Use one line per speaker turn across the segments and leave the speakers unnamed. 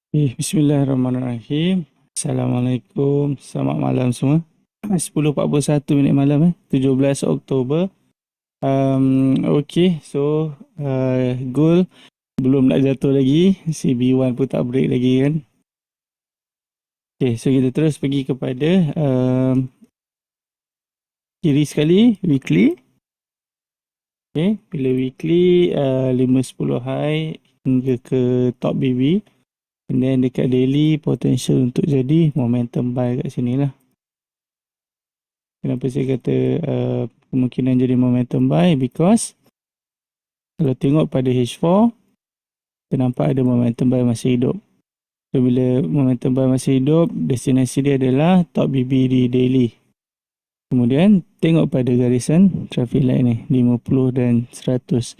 Bismillahirrahmanirrahim. Assalamualaikum. Selamat malam semua. 10:41 minit malam 17 Oktober. Okay, so goal belum nak jatuh lagi. CB1 pun tak break lagi kan. Okay, so kita terus pergi kepada kiri sekali, weekly. Okay, bila weekly 5-10 high hingga ke top BB. And then dekat daily potential untuk jadi momentum buy kat sini lah. Kenapa saya kata kemungkinan jadi momentum buy? Because kalau tengok pada H4, kita nampak ada momentum buy masih hidup. So bila momentum buy masih hidup, destinasi dia adalah top BB di daily. Kemudian tengok pada garisan traffic light ni, 50 dan 100.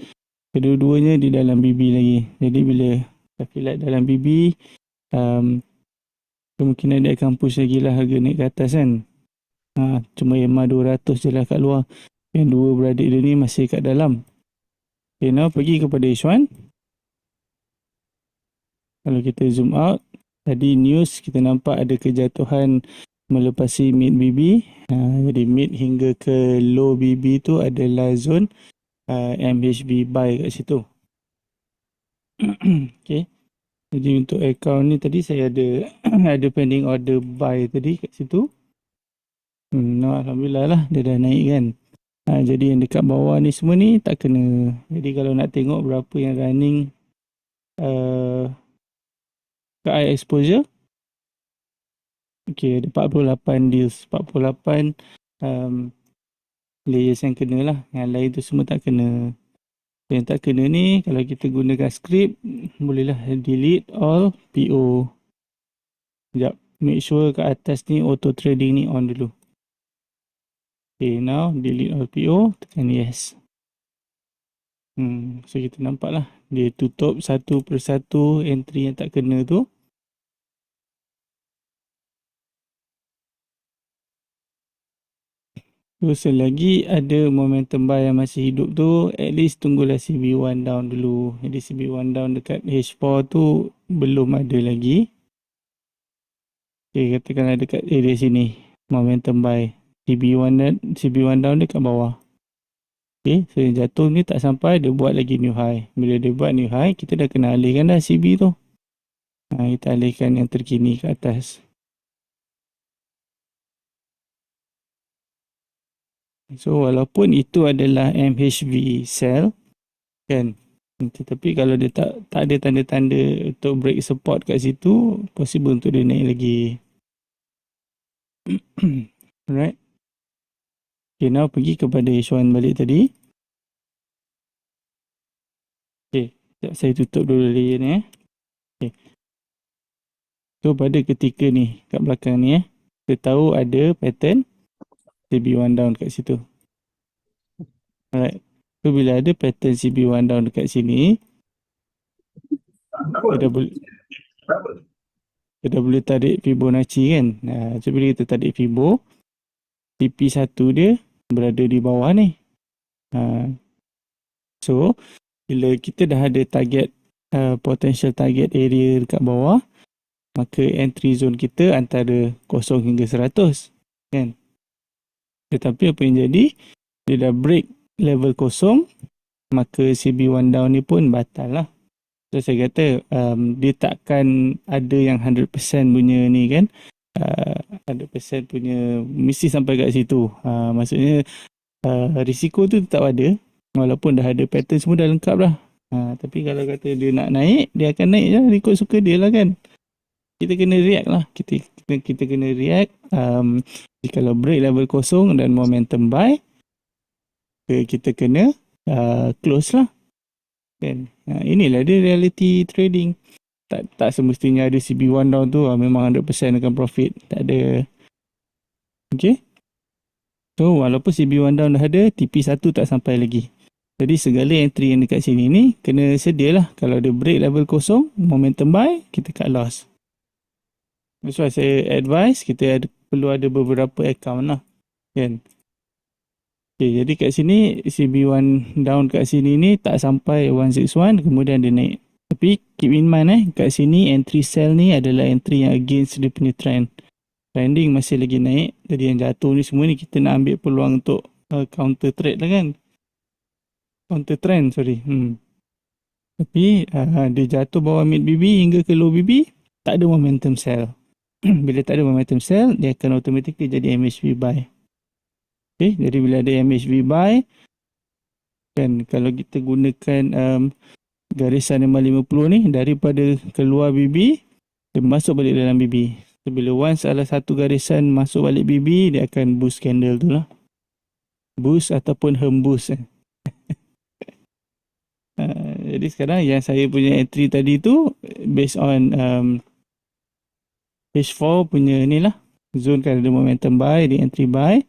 Kedua-duanya di dalam BB lagi. Jadi bila traffic light dalam BB, kemungkinan dia akan push lagi lah harga naik ke atas kan. Cuma EMA 200 je lah kat luar. Yang dua beradik dia ni masih kat dalam. Okay, now pergi kepada H1. Kalau kita zoom out, tadi news kita nampak ada kejatuhan melepasi mid BB. Jadi mid hingga ke low BB tu adalah zone MHB buy kat situ. Okay. Jadi untuk account ni tadi saya ada ada pending order buy tadi kat situ. Alhamdulillah lah dia dah naik kan. Jadi yang dekat bawah ni semua ni tak kena. Jadi kalau nak tengok berapa yang running ke high exposure, okay, ada 48 deals, 48 layers yang kena lah. Yang lain tu semua tak kena. Yang tak kena ni kalau kita gunakan script, bolehlah delete all PO. Sekejap, make sure kat atas ni auto trading ni on dulu. Okay, now delete all PO, tekan yes. So kita nampak lah dia tutup satu persatu entry yang tak kena tu. So selagi ada momentum buy yang masih hidup tu, at least tunggulah CB1 down dulu. Jadi CB1 down dekat H4 tu belum ada lagi. Okay, katakanlah dekat area sini momentum buy. CB1 down dekat bawah. Okay, so yang jatuh ni tak sampai, dia buat lagi new high. Bila dia buat new high, kita dah kena alihkan dah CB tu. Kita alihkan yang terkini ke atas. So walaupun itu adalah MHV sell kan, tetapi kalau dia tak ada tanda-tanda untuk break support kat situ, possible untuk dia naik lagi. Alright. Okay, now pergi kepada H1 balik tadi. Okay, saya tutup dulu layer ni Okay. So pada ketika ni, kat belakang ni kita tahu ada pattern CB1 down kat situ. Alright. So bila ada pattern CB1 down dekat sini, kita dah boleh tarik Fibonacci kan. So bila kita tarik Fibo, TP1 dia berada di bawah ni. So bila kita dah ada target, potential target area dekat bawah, maka entry zone kita antara 0 hingga 100 kan. Tetapi apa yang jadi, dia dah break level 0, maka CB1 down ni pun batal lah. So saya kata dia takkan ada yang 100% punya ni kan, 100% punya mesti sampai kat situ. Maksudnya risiko tu tetap ada walaupun dah ada pattern semua dah lengkap dah. Tapi kalau kata dia nak naik, dia akan naik je ikut suka dia lah kan. Kita kena react lah. Kita kena react. Kalau break level 0 dan momentum buy, kita kena close lah kan. Inilah dia reality trading. Tak semestinya ada CB1 down tu memang 100% akan profit. Tak ada. Okay. So walaupun CB1 down dah ada, TP1 tak sampai lagi. Jadi segala entry yang dekat sini ni kena sedialah. Kalau ada break level 0, momentum buy, kita cut loss. That's why saya advise kita perlu ada beberapa account lah kan. Okay, jadi kat sini CB1 down kat sini ni tak sampai 161, kemudian dia naik. Tapi keep in mind kat sini entry sell ni adalah entry yang against dia punya trend. Trending masih lagi naik. Jadi yang jatuh ni semua ni kita nak ambil peluang untuk counter trade lah kan. Counter trend, sorry. Tapi dia jatuh bawah mid BB hingga ke low BB, tak ada momentum sell. Bila tak ada momentum sell, dia akan automatically jadi MHV buy. Okay, jadi bila ada MHV buy, kan kalau kita gunakan garisan 550 ni, daripada keluar BB, dia masuk balik dalam BB. So, bila once salah satu garisan masuk balik BB, dia akan boost candle tu lah. Boost ataupun hembus. Jadi sekarang yang saya punya entry tadi tu, based on H4 punya ni lah. Zone kan ada momentum buy, di entry buy.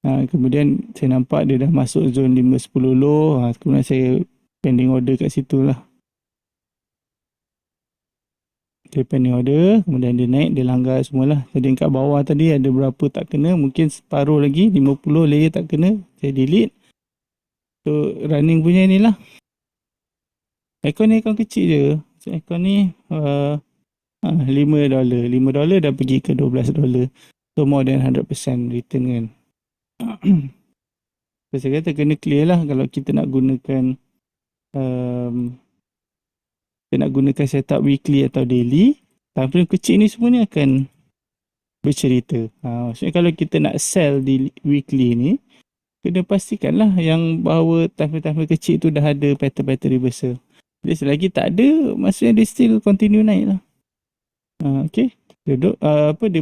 Kemudian saya nampak dia dah masuk zone 5-10 low. Kemudian saya pending order kat situ lah. Dia pending order, kemudian dia naik, dia langgar semualah. Jadi kat bawah tadi ada berapa tak kena, mungkin separuh lagi, 50 layer tak kena, saya delete. So running punya ni lah. Aircon ni aircon kecil je. So aircon ni $5. $5 dah pergi ke $12. So more than 100% return kan. So, saya kata kena clear lah kalau kita nak gunakan setup weekly atau daily. Time frame kecil ni semua ni akan bercerita. Maksudnya kalau kita nak sell di weekly ni, kena pastikanlah yang bahawa time frame kecil tu dah ada pattern reversal. Jadi selagi tak ada, maksudnya dia still continue naik lah. Okay. Dia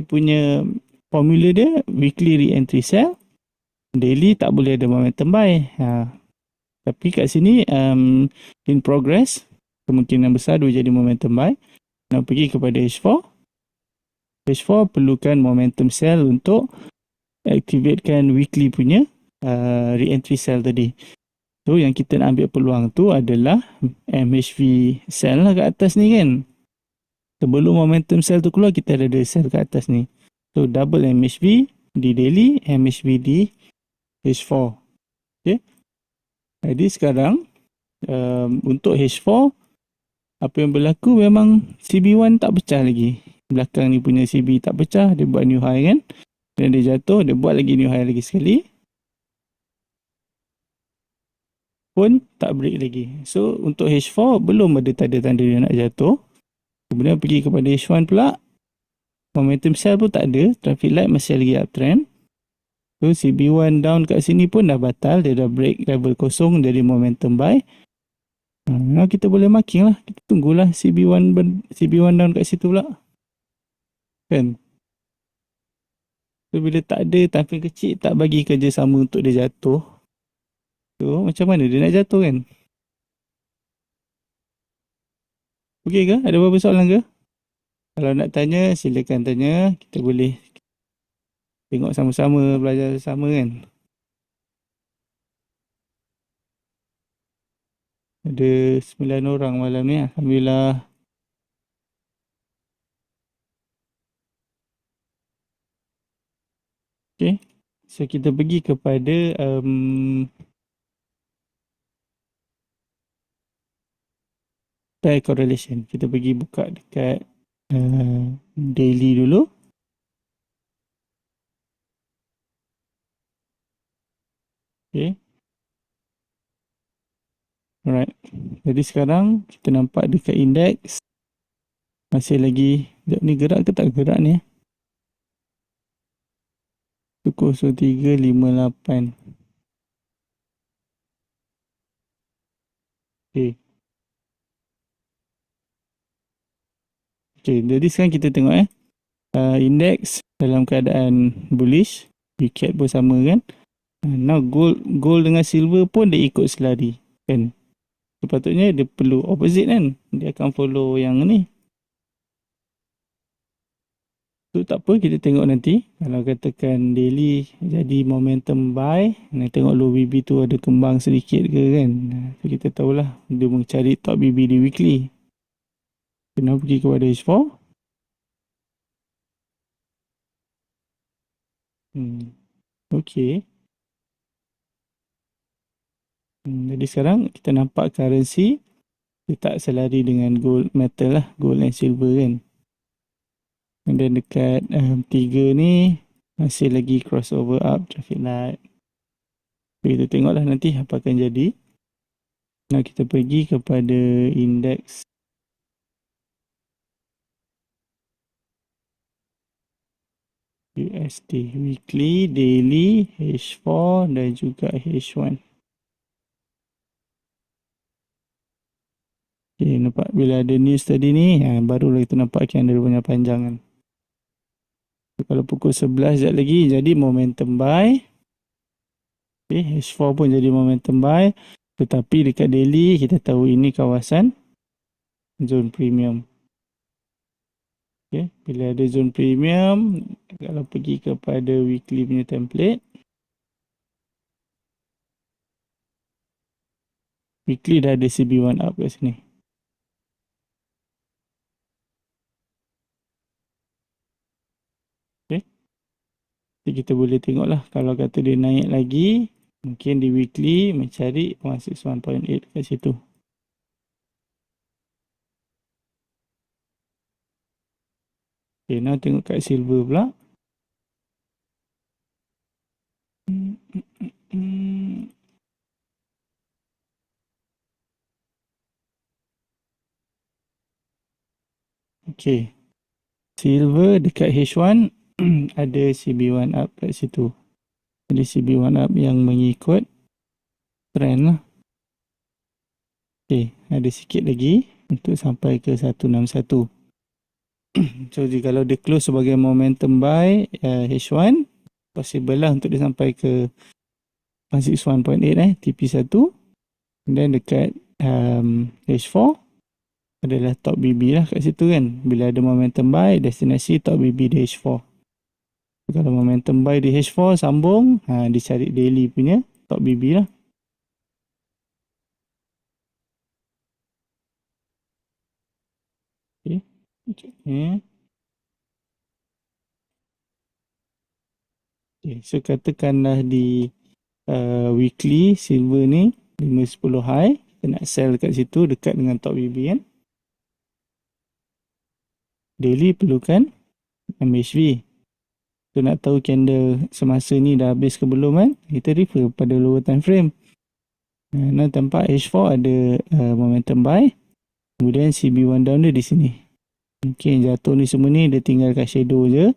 punya formula dia weekly re-entry sell, daily tak boleh ada momentum buy. Tapi kat sini in progress, kemungkinan besar dia jadi momentum buy. Nak pergi kepada H4. H4 perlukan momentum sell untuk activatekan weekly punya re-entry sell tadi. So yang kita nak ambil peluang tu adalah MHV sell lah kat atas ni kan. Sebelum momentum sell tu keluar, kita ada sell kat atas ni. So double MHV di daily, MHV di H4. Okay. Jadi sekarang untuk H4, apa yang berlaku memang CB1 tak pecah lagi. Belakang ni punya CB tak pecah, dia buat new high kan. Dan dia jatuh, dia buat lagi new high lagi sekali. Pun tak break lagi. So untuk H4 belum ada tanda-tanda dia nak jatuh. Kemudian pergi kepada H1 pula. Momentum sell pun tak ada. Traffic light masih lagi uptrend. So CB1 down kat sini pun dah batal. Dia dah break level kosong dari momentum buy. Now kita boleh marking lah. Kita tunggulah CB1 down kat situ pula. Kan? So bila tak ada time frame kecil, tak bagi kerjasama untuk dia jatuh. So macam mana dia nak jatuh kan? Okey ke? Ada apa-apa soalan ke? Kalau nak tanya, silakan tanya. Kita boleh tengok sama-sama, belajar sama kan. Ada 9 orang malam ni. Alhamdulillah. Okay. So kita pergi kepada pair correlation. Kita pergi buka dekat daily dulu. Okay. Alright. Jadi sekarang kita nampak dekat index masih lagi ni gerak ke tak gerak ni? 0358. Okay. Okay, jadi sekarang kita tengok index dalam keadaan bullish, weekend pun sama kan. Now gold dengan silver pun dia ikut selari kan. Sepatutnya dia perlu opposite kan. Dia akan follow yang ni. Tu tak apa, kita tengok nanti. Kalau katakan daily jadi momentum buy, nak tengok low BB tu ada kembang sedikit ke kan. So kita tahulah dia mencari top BB di weekly. Kena pergi kepada H4. Okay. Jadi sekarang kita nampak currency Dia tak selari dengan gold metal lah, gold and silver kan. Dan dekat 3 ni masih lagi crossover up traffic light. Kita tengoklah nanti apa akan jadi. Nah, kita pergi kepada indeks USD weekly, daily, H4 dan juga H1. Okay, nampak bila ada news tadi ni, barulah kita nampak candle punya panjangan. Kalau pukul 11 sekejap lagi jadi momentum buy. Okay, H4 pun jadi momentum buy. Tetapi dekat daily kita tahu ini kawasan zone premium. Okay, bila ada zone premium, kalau pergi kepada weekly punya template, weekly dah ada CB1 up kat sini. Okay, jadi kita boleh tengok lah kalau kata dia naik lagi, mungkin di weekly mencari 161.8 kat situ. Okay, now tengok kat silver pula. Okay, silver dekat H1 ada CB1 up kat situ. Jadi CB1 up yang mengikut trend lah. Okay, ada sikit lagi untuk sampai ke 161. So, kalau dia close sebagai momentum buy H1, possible lah untuk dia sampai ke 161.8 TP1. Dan dekat H4 adalah top BB lah kat situ kan. Bila ada momentum buy, destinasi top BB di H4. Kalau momentum buy di H4 sambung, dicari daily punya top BB lah. Okay. Okay. Okay. So katakanlah di weekly silver ni 5-10 high, kita nak sell kat situ dekat dengan top BB kan. Daily perlukan MHV. Kita nak tahu candle semasa ni dah habis ke belum kan, kita refer pada lower time frame. Nah, tempat H4 ada momentum buy, kemudian CB1 down dia di sini. Mungkin jatuh ni semua ni dia tinggal kat shadow je.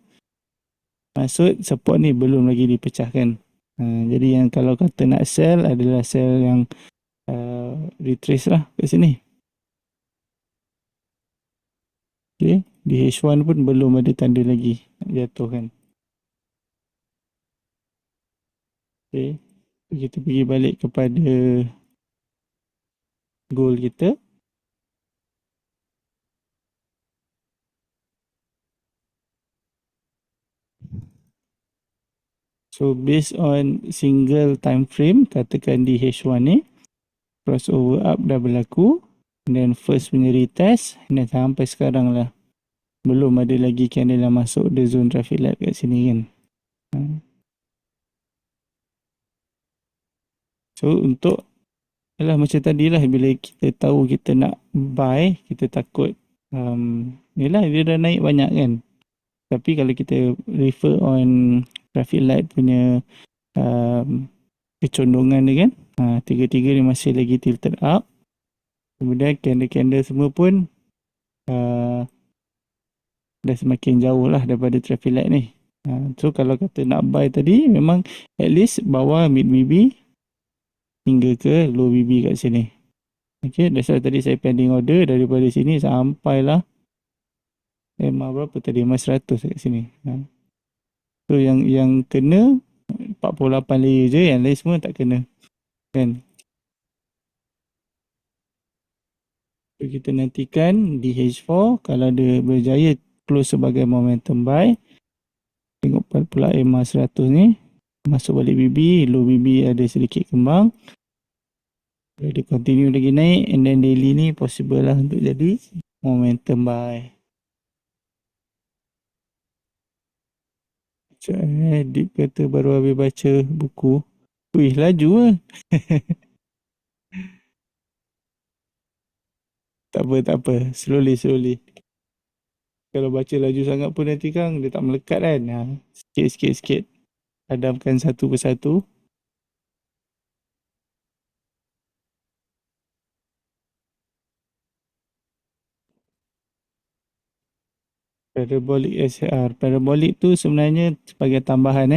Maksud support ni belum lagi dipecahkan. Jadi yang kalau kata nak sell adalah sell yang retrace lah kat sini. Okay. Di H1 pun belum ada tanda lagi nak jatuh kan. Okay. Kita pergi balik kepada goal kita. So based on single time frame, katakan di H1 ni, crossover up dah berlaku, dan first punya retest, dan sampai sekarang lah belum ada lagi candle yang masuk the zone traffic light kat sini kan. So untuk macam tadi lah, bila kita tahu kita nak buy, kita takut yelah dia dah naik banyak kan. Tapi kalau kita refer on traffic light punya kecondongan dia kan, tiga-tiga ni masih lagi tilted up. Kemudian candle-candle semua pun dah semakin jauh lah daripada traffic light ni. So kalau kata nak buy tadi, memang at least bawah mid BB hingga ke low BB kat sini. Okay, that's why tadi saya pending order daripada sini sampailah EMA berapa tadi? EMA 100 kat sini. So yang kena 48 layer je, yang lain semua tak kena. Kan? So kita nantikan di H4 kalau dia berjaya close sebagai momentum buy. Tengok pula EMA 100 ni masuk balik BB, low BB ada sedikit kembang. Kalau dia continue lagi naik, and then daily ni possible lah untuk jadi momentum buy. Deep kata baru habis baca buku. Wih, laju lah. Tak apa, tak apa. Slowly, slowly. Kalau baca laju sangat pun nanti Kang, dia tak melekat kan. Sikit, sikit, sikit. Padamkan satu persatu. Parabolic SAR. Parabolic tu sebenarnya sebagai tambahan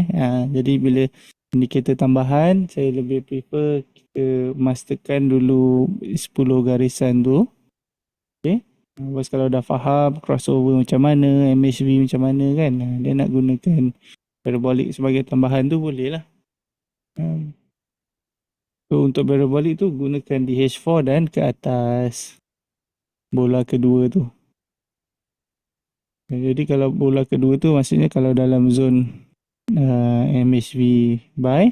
jadi bila indikator tambahan, saya lebih prefer kita masterkan dulu 10 garisan tu. Okay. Lepas kalau dah faham crossover macam mana, MHV macam mana kan, dia nak gunakan parabolic sebagai tambahan tu boleh lah. So untuk parabolic tu gunakan DH4 dan ke atas bola kedua tu. Jadi kalau bola kedua tu maksudnya kalau dalam zone MHV buy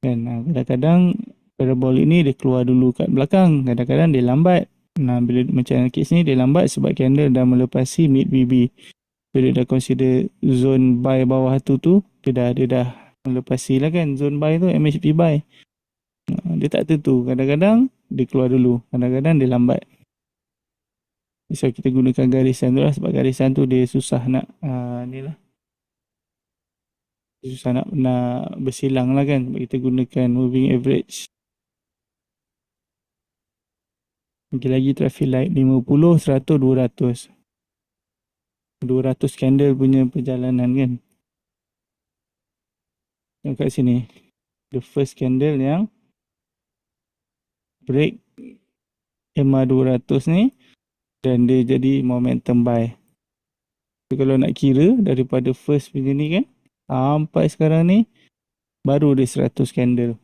kan, kadang-kadang parabolic ni dia keluar dulu kat belakang, kadang-kadang dia lambat. Bila macam kes ni dia lambat sebab candle dah melepasi mid BB. So dia dah consider zone buy bawah tu dia dah melepasi lah kan zone buy tu, MHV buy. Dia tak tentu, kadang-kadang dia keluar dulu, kadang-kadang dia lambat. So kita gunakan garisan tu lah sebab garisan tu dia susah nak ni lah, susah nak bersilang lah kan. Kita gunakan moving average. Lagi traffic light 50, 100, 200. 200 candle punya perjalanan kan. Yang kat sini. The first candle yang break EMA 200 ni dan dia jadi momentum buy. So, kalau nak kira daripada first punya ni kan sampai sekarang ni baru dia 100 candle.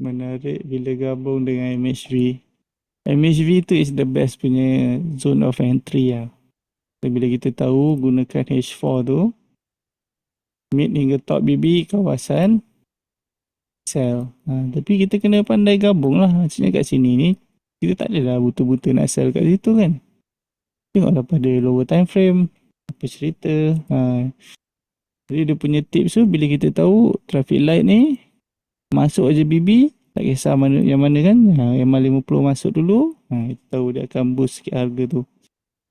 Menarik bila gabung dengan MHV. MHV tu is the best punya zone of entry lah. So, bila kita tahu gunakan H4 tu, mid hingga top BB kawasan sell. Tapi kita kena pandai gabung lah. Maksudnya kat sini ni, kita tak adalah buta-buta nak sell kat situ kan. Tengoklah pada lower time frame, apa cerita. Jadi dia punya tips tu, bila kita tahu traffic light ni, masuk aja BB, tak kisah mana yang mana kan. EMA 50 masuk dulu, kita tahu dia akan boost sikit harga tu.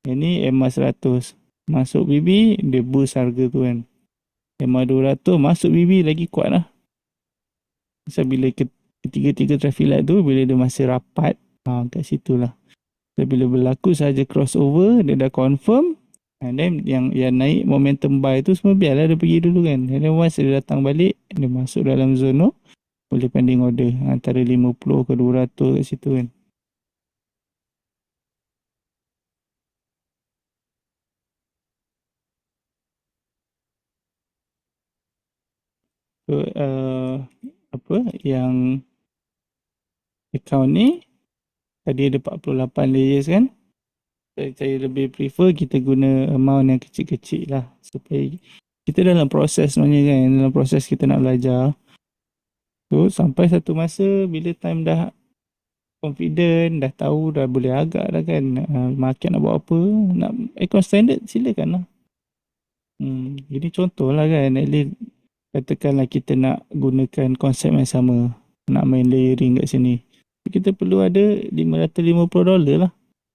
Yang ni EMA 100 masuk BB, dia boost harga tu kan. EMA 200 masuk BB lagi kuat lah. So bila ketiga-tiga traffic light tu, bila dia masih rapat, kat situ lah. So bila berlaku sahaja crossover, dia dah confirm, and then yang naik momentum buy tu semua biarlah dia pergi dulu kan. And then once dia datang balik, dia masuk dalam zone tu, boleh pending order antara 50 ke 200 kat situ kan. So yang account ni tadi ada 48 layers kan. Saya lebih prefer kita guna amount yang kecil-kecil lah supaya kita dalam proses sebenarnya kan, dalam proses kita nak belajar. So sampai satu masa bila time dah confident, dah tahu, dah boleh agak dah kan, market nak buat apa, nak account standard silakan lah. Ini contoh lah kan, at least katakanlah kita nak gunakan konsep yang sama, nak main layering kat sini, kita perlu ada $550 lah.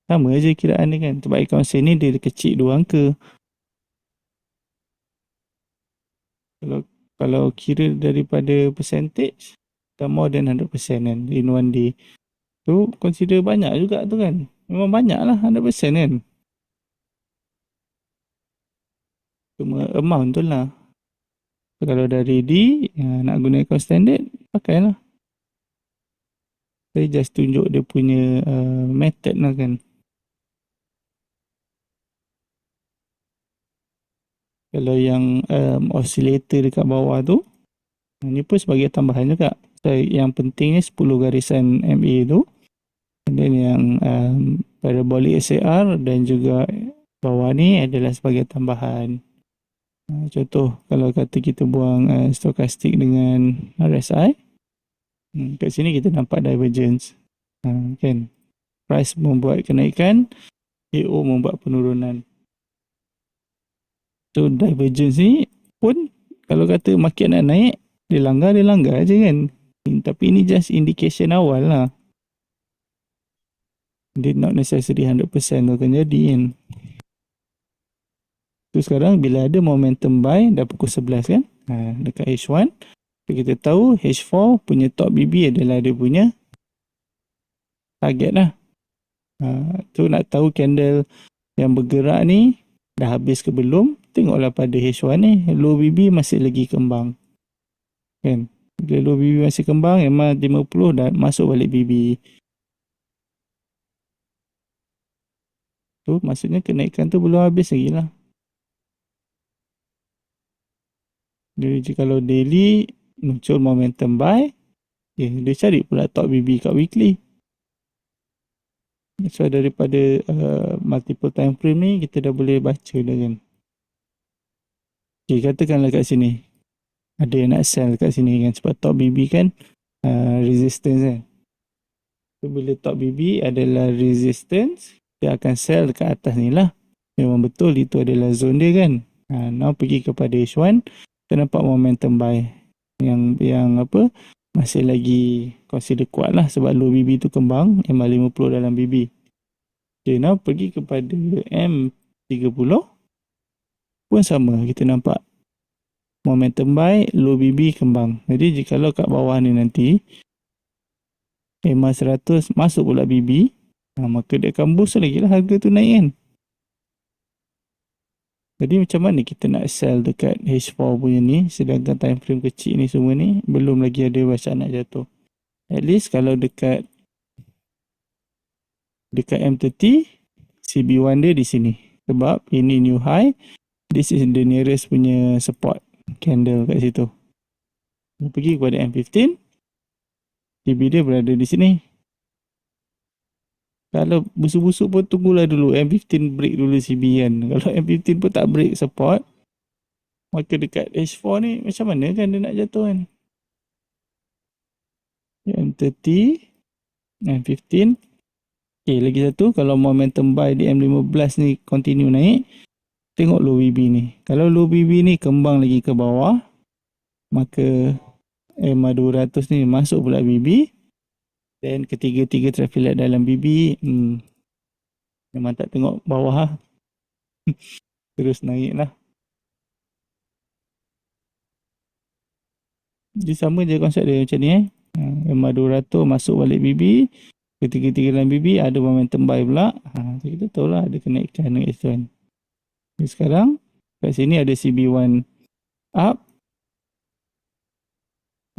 Sama aja kiraan ni kan, sebab account sen ni dia kecil 2 angka. Kalau kira daripada percentage, dah more than 100% kan in one day. Tu consider banyak juga tu kan. Memang banyak lah 100% kan. Cuma amount tu lah. So, kalau dah ready, nak guna account standard, pakailah. Saya just tunjuk dia punya method lah kan. Kalau yang oscillator dekat bawah tu, ni pun sebagai tambahan juga. So, yang penting ni 10 garisan MA tu. And then yang parabolic SAR dan juga bawah ni adalah sebagai tambahan. Contoh, kalau kata kita buang stokastik dengan RSI, kat sini kita nampak divergence. Kan? Price membuat kenaikan, AO membuat penurunan. So divergence ni pun kalau kata market nak naik, dia langgar je kan. Tapi ini just indication awal lah. Dia not necessary 100% tu akan jadi kan. So sekarang bila ada momentum buy dah pukul 11 kan, dekat H1, kita tahu H4 punya top BB adalah dia punya target lah. Tu nak tahu candle yang bergerak ni dah habis ke belum, tengoklah pada H1 ni, low BB masih lagi kembang kan. Bila low BB masih kembang, MA50 dah masuk balik BB. Tu maksudnya kenaikan tu belum habis lagi lah. Jadi kalau daily muncul momentum buy, dia cari pula top BB kat weekly. So daripada multiple time frame ni kita dah boleh baca dah kan. Okay, katakanlah kat sini ada yang nak sell kat sini kan, sebab top BB kan resistance kan. So bila top BB adalah resistance, dia akan sell dekat atas ni lah. Memang betul itu adalah zone dia kan. Now pergi kepada H1, kita nampak momentum buy yang apa masih lagi consider kuat lah, sebab low BB tu kembang, MA50 dalam BB. Okay, now pergi kepada M30 pun sama, kita nampak momentum buy, low BB kembang. Jadi jikalau kat bawah ni nanti MA100 masuk pula BB, maka dia akan boost lagi lah harga tu naik kan. Jadi macam mana kita nak sell dekat H4 punya ni, sedangkan time frame kecil ni semua ni belum lagi ada bacaan nak jatuh. At least kalau dekat M30, CB1 dia di sini. Sebab ini new high, this is the nearest punya support candle kat situ. Pergi kepada M15, CB dia berada di sini. Kalau busuk-busuk pun tunggulah dulu M15 break dulu CB kan. Kalau M15 pun tak break support, maka dekat H4 ni macam mana kan dia nak jatuh kan. M30, M15. Okay, lagi satu, kalau momentum buy di M15 ni continue naik, tengok low BB ni. Kalau low BB ni kembang lagi ke bawah, maka MA200 ni masuk pula BB. Dan ketiga-tiga traffic light dalam BB, memang tak tengok bawah lah. Terus naik lah. Dia sama je konsep dia macam ni MA200 masuk balik BB, ketiga-tiga dalam BB, ada momentum buy pula. Kita tahu lah ada kenaikan dekat situ kan. Jadi sekarang kat sini ada CB1 up,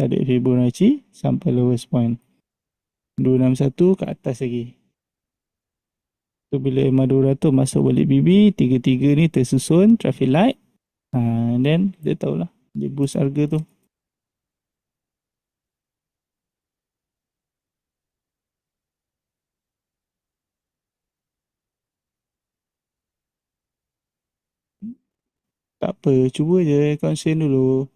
ada Fibonacci sampai lowest point 261 ke atas lagi. So bila MA200 masuk balik BB, tiga-tiga ni tersusun traffic light, and then kita tahulah dia boost harga tu. Tak apa, cuba je concern dulu.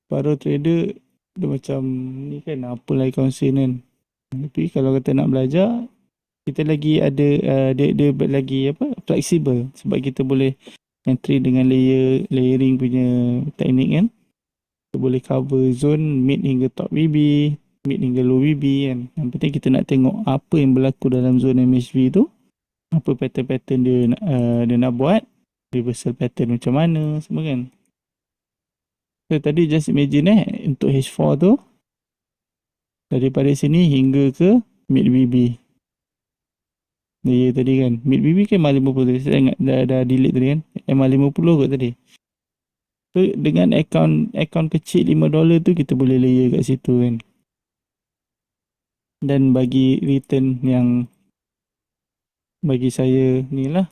Para trader dia macam ni kan, apalah concern kan. Tapi kalau kata nak belajar, kita lagi ada dia lagi apa fleksibel, sebab kita boleh entry dengan layering punya teknik kan. Kita boleh cover zone mid hingga top BB, mid hingga low BB kan. Yang penting kita nak tengok apa yang berlaku dalam zone MHV tu, apa pattern-pattern dia nak buat, reversal pattern macam mana semua kan. So tadi just imagine untuk H4 tu daripada sini hingga ke mid BB. Ya tadi kan mid BB kan MA50 tadi, saya ingat dah delete tadi kan, MA50 kot tadi. So dengan akaun kecil $5 tu kita boleh layer kat situ kan, dan bagi return yang bagi saya ni lah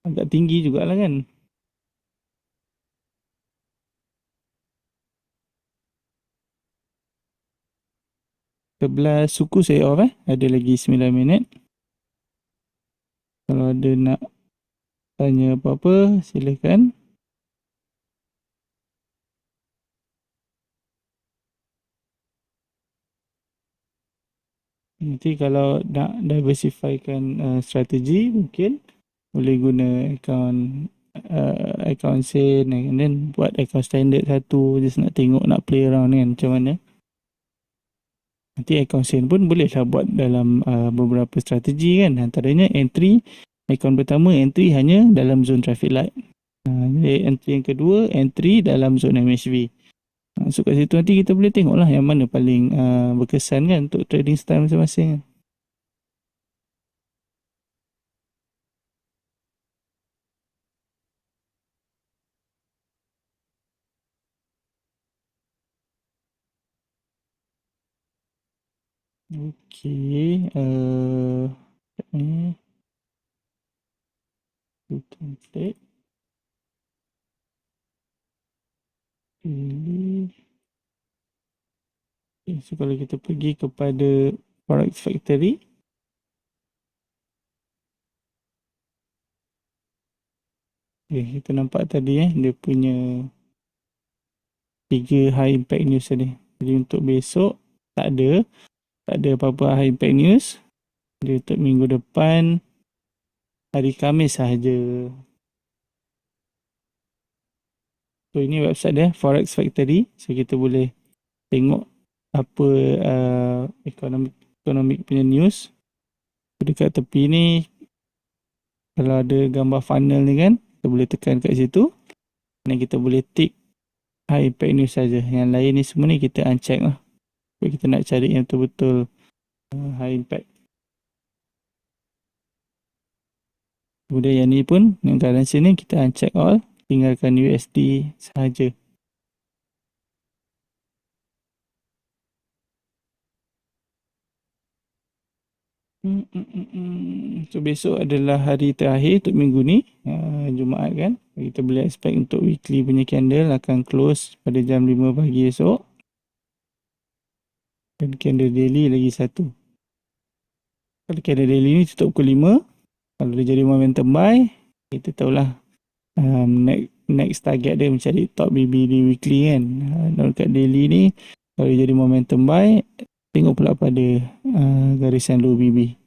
agak tinggi jugalah kan. Sebelah suku saya off ada lagi 9 minit. Kalau ada nak tanya apa-apa silakan. Nanti kalau nak diversifykan strategi mungkin Boleh guna account sen, and then buat account standard satu, just nak tengok, nak play around kan macam mana. Nanti account sen pun boleh lah buat dalam beberapa strategi kan. Antaranya entry, account pertama entry hanya dalam zone traffic light. Jadi entry yang kedua, entry dalam zone MHV. So kat situ nanti kita boleh tengok lah yang mana paling berkesan kan untuk trading style masing-masing kan. Okay, ni template pilih. Okay, so kalau kita pergi kepada Forex Factory, okay, kita nampak tadi dia punya 3 high impact news tadi. Jadi untuk besok tak ada apa-apa high impact news. Dia untuk minggu depan hari Khamis sahaja. So ini website dia, Forex Factory. So kita boleh tengok apa ekonomi punya news. Dekat tepi ni kalau ada gambar funnel ni kan, kita boleh tekan kat situ dan kita boleh tick high impact news saja. Yang lain ni semua ni kita uncheck lah. Sebab kita nak cari yang betul-betul high impact. Kemudian yang ni pun, yang currency ni kita uncheck all, tinggalkan USD sahaja. So besok adalah hari terakhir untuk minggu ni, Jumaat kan. Kita boleh expect untuk weekly punya candle akan close pada jam 5 pagi esok. Dan candle daily lagi satu. Kalau candle daily ni tutup pukul 5, kalau dia jadi momentum buy, kita tahulah next target dia mencari top BB di weekly kan. Dan kat daily ni, kalau dia jadi momentum buy, tengok pula pada garisan low BB.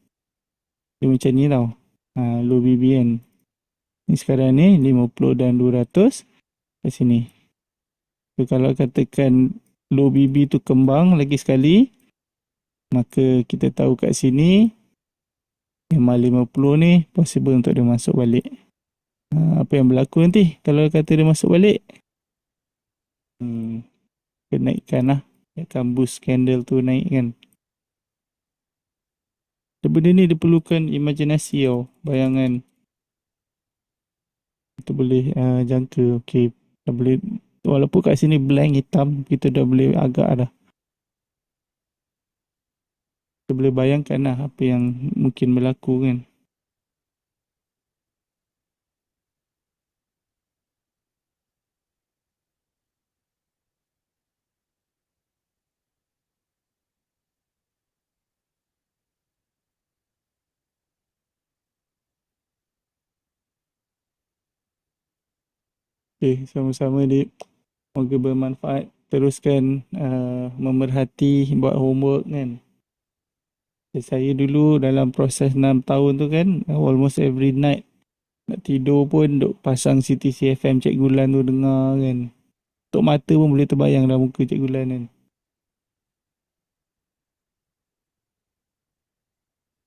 Dia macam ni tau, low BB kan. Ni sekarang ni 50 dan 200 kat sini. So kalau katakan low BB tu kembang lagi sekali, maka kita tahu kat sini memang 50 ni possible untuk dia masuk balik. Apa yang berlaku nanti kalau kata dia masuk balik? Kenaikkan lah. Akan boost candle tu naik kan. Benda ni diperlukan imajinasi tau, bayangan. Kita boleh jangka, okay, kita boleh, walaupun kat sini blank hitam, kita dah boleh agak dah. Kita boleh bayangkan lah apa yang mungkin berlaku kan. Okay, sama-sama Dik. Semoga bermanfaat. Teruskan memerhati, buat homework kan. Saya dulu dalam proses 6 tahun tu kan, almost every night nak tidur pun duk pasang CTC FM Cikgu Lan tu dengar kan. Tok mata pun boleh terbayang dah muka Cikgu Lan kan.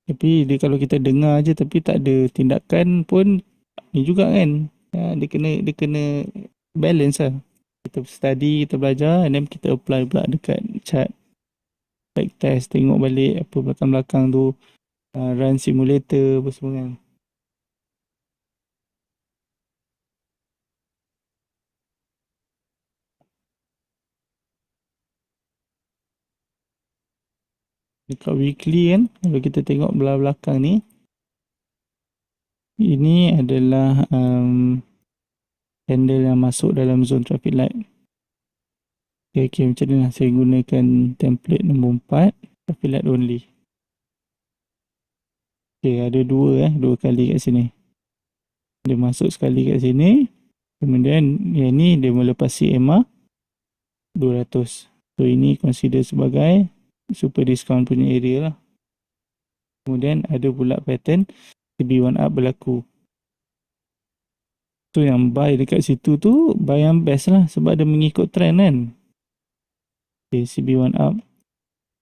Tapi dia kalau kita dengar je tapi tak ada tindakan pun ni juga kan. Dia kena balance lah. Kita study, kita belajar and then kita apply pula dekat chat. Back test, tengok balik apa belakang-belakang tu. Run simulator apa semua kan. Dekat weekly kan, kalau kita tengok belakang ni, ini adalah candle yang masuk dalam zone traffic light. Okay, macam ni lah. Saya gunakan template nombor 4, traffic light only. Okay, ada dua kali kat sini. Dia masuk sekali kat sini, kemudian yang ni dia melepasi EMA 200. So ini consider sebagai super discount punya area lah. Kemudian ada pula pattern CB1 up berlaku. So yang buy dekat situ tu buy yang best lah sebab dia mengikut trend kan. Okay, CB1 up.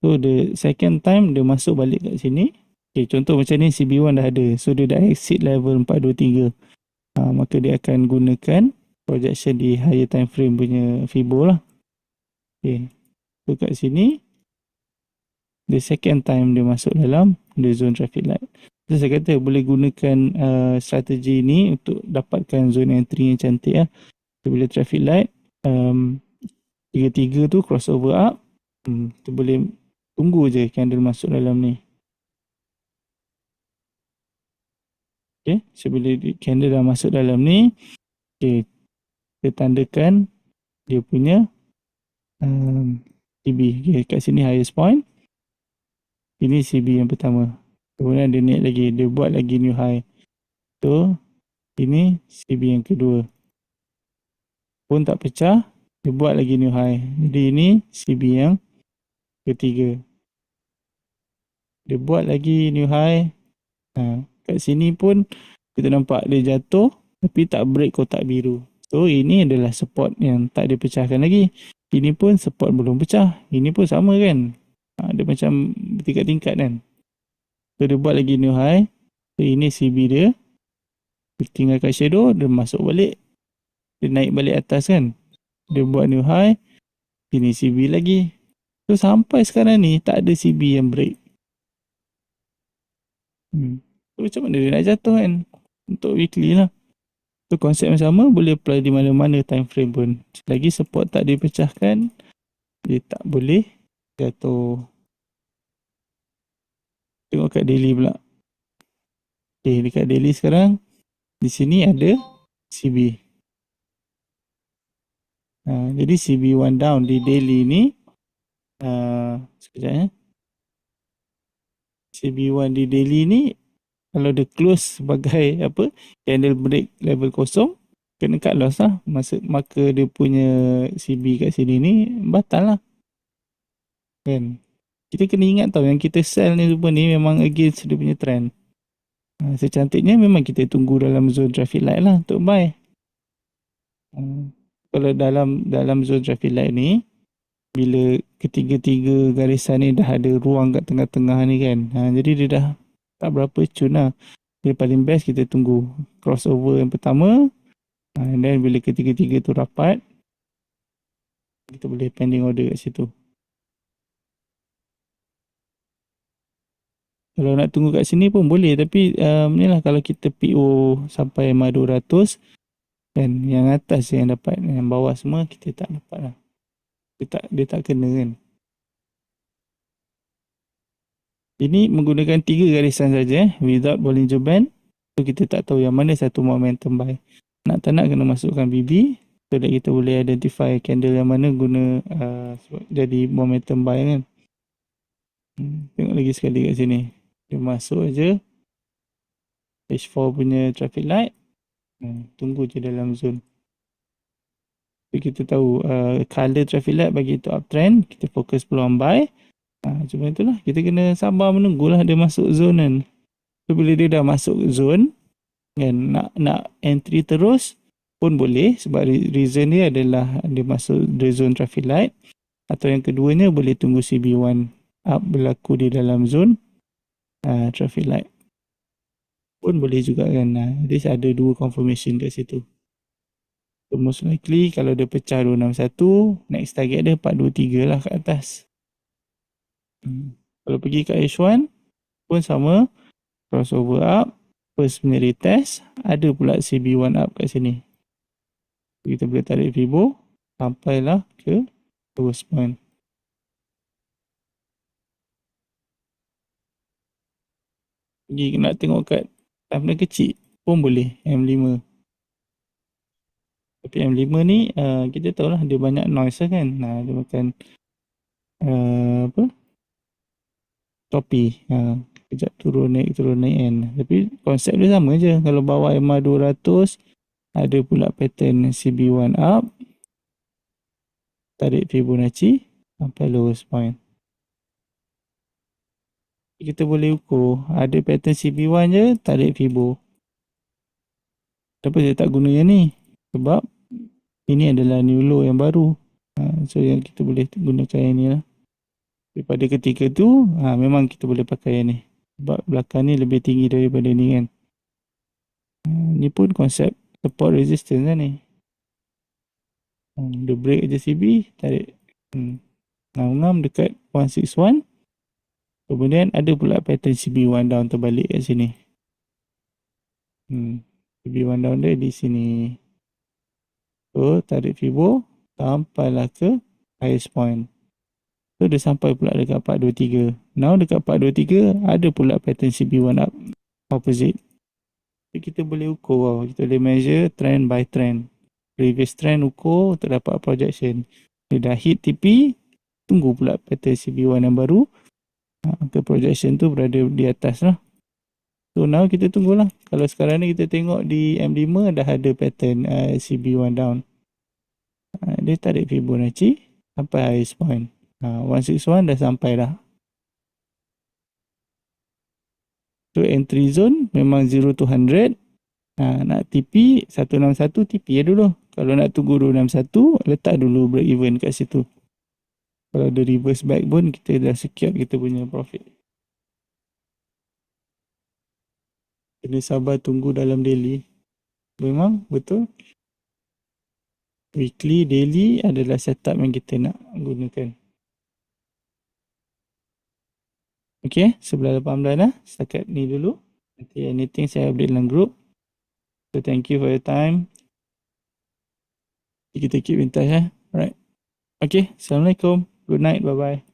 So the second time dia masuk balik kat sini. Okay, contoh macam ni CB1 dah ada. So dia dah exit level 423. Maka dia akan gunakan projection di higher time frame punya Fibo lah. Okay. So kat sini the second time dia masuk dalam the zone traffic light. So saya kata boleh gunakan strategi ni untuk dapatkan zone entry yang cantik lah. So, bila traffic light tiga-tiga tu crossover up, kita boleh tunggu je candle masuk dalam ni. Okay, so bila candle dah masuk dalam ni, okay, kita tandakan dia punya CB. Okay, kat sini highest point. Ini CB yang pertama. Kemudian dia naik lagi, dia buat lagi new high. So, ini CB yang kedua. Pun tak pecah, dia buat lagi new high. Jadi ini CB yang ketiga. Dia buat lagi new high. Kat sini pun kita nampak dia jatuh tapi tak break kotak biru. So ini adalah support yang tak dipecahkan lagi. Ini pun support belum pecah. Ini pun sama kan. Dia macam bertingkat-tingkat kan. So dia buat lagi new high. So ini CB dia. Dia tinggalkan shadow, dia masuk balik. Dia naik balik atas kan. Dia buat new high. Ini CB lagi. So sampai sekarang ni tak ada CB yang break. So macam mana dia nak jatuh kan. Untuk weekly lah. So konsep yang sama boleh apply di mana-mana time frame pun. Selagi support tak dipecahkan, dia tak boleh jatuh. Tengok kat daily pula. Okay, dekat daily sekarang, di sini ada CB. Jadi CB1 down di daily ni, sekejap ya. CB1 di daily ni, kalau dia close sebagai apa, candle break level kosong, kena cut loss lah. Maka dia punya CB kat sini ni batal lah. Kan? Kita kena ingat tau yang kita sell ni semua ni memang against dia punya trend. Secantiknya memang kita tunggu dalam zone traffic light lah untuk buy. Kalau dalam zone traffic light ni, bila ketiga-tiga garisan ni dah ada ruang kat tengah-tengah ni kan. Jadi dia dah tak berapa cun lah. Dia paling best kita tunggu crossover yang pertama. And then bila ketiga-tiga tu rapat, kita boleh pending order kat situ. Kalau nak tunggu kat sini pun boleh. Tapi ni lah kalau kita PO sampai MA 200 kan, yang atas yang dapat, yang bawah semua kita tak dapat lah. Dia tak kena kan. Ini menggunakan 3 garisan saja without Bollinger Band. So kita tak tahu yang mana satu momentum buy. Nak tak nak kena masukkan BB so that kita boleh identify candle yang mana guna jadi momentum buy kan. Tengok lagi sekali kat sini. Dia masuk aja H4 punya traffic light. Tunggu je dalam zone. So kita tahu color traffic light bagi itu uptrend. Kita fokus peluang buy. Cuma itulah. Kita kena sabar menunggulah dia masuk zone kan. So bila dia dah masuk zone kan, nak entry terus pun boleh. Sebab reason dia adalah dia masuk the zone traffic light. Atau yang keduanya boleh tunggu CB1 up berlaku di dalam zone traffic light. Pun boleh juga kan. Jadi ada 2 confirmation kat situ. So most likely kalau dia pecah 261, next target dia 423 lah kat atas. Kalau pergi kat H1 pun sama, crossover up, first punya retest, ada pula CB1 up kat sini. Kita boleh tarik Fibo sampailah ke lowest point. Pergi nak tengok kat time kecil pun boleh M5. Tapi M5 ni kita tahulah dia banyak noise lah kan. Dia makan topi. Kejap turun naik kan. Tapi konsep dia sama je. Kalau bawah MA 200 ada pula pattern CB1 up, tarik Fibonacci sampai lowest point. Kita boleh ukur ada pattern CB1 je, tarik Fibo. Kenapa saya tak guna yang ni? Sebab ini adalah new low yang baru. So yang kita boleh gunakan yang ni lah. Daripada ketika tu, memang kita boleh pakai yang ni. Sebab belakang ni lebih tinggi daripada ni kan. Ni pun konsep support resistance lah ni. Dia break JCB, tarik. Ngam-ngam dekat 161. Kemudian ada pula pattern CB1 down terbalik kat sini. CB1 down dia di sini. So tarik Fibo sampailah ke highest point. So dia sampai pula dekat 423. Now dekat 423 ada pula pattern CB1 up opposite. So kita boleh ukur, kita boleh measure trend by trend. Previous trend ukur untuk dapat projection. Dia dah hit TP, tunggu pula pattern CB1 yang baru. Ke projection tu berada di atas lah. So now kita tunggulah. Kalau sekarang ni kita tengok di M5 dah ada pattern CB1 down. Dia tarik Fibonacci sampai highest point. 161 dah sampai dah. So entry zone memang 0 to 100. Nak TP 161 TP ya dulu. Kalau nak tunggu 261 letak dulu break even kat situ. Kalau ada reverse back pun kita dah secure kita punya profit. Kena sabar tunggu dalam daily. Memang betul. Weekly, daily adalah setup yang kita nak gunakan. Okay, sebelah 18 lah. Setakat ni dulu. Nanti anything saya update dalam group. So thank you for your time. Kita keep in touch. Alright. Okay, Assalamualaikum. Good night. Bye-bye.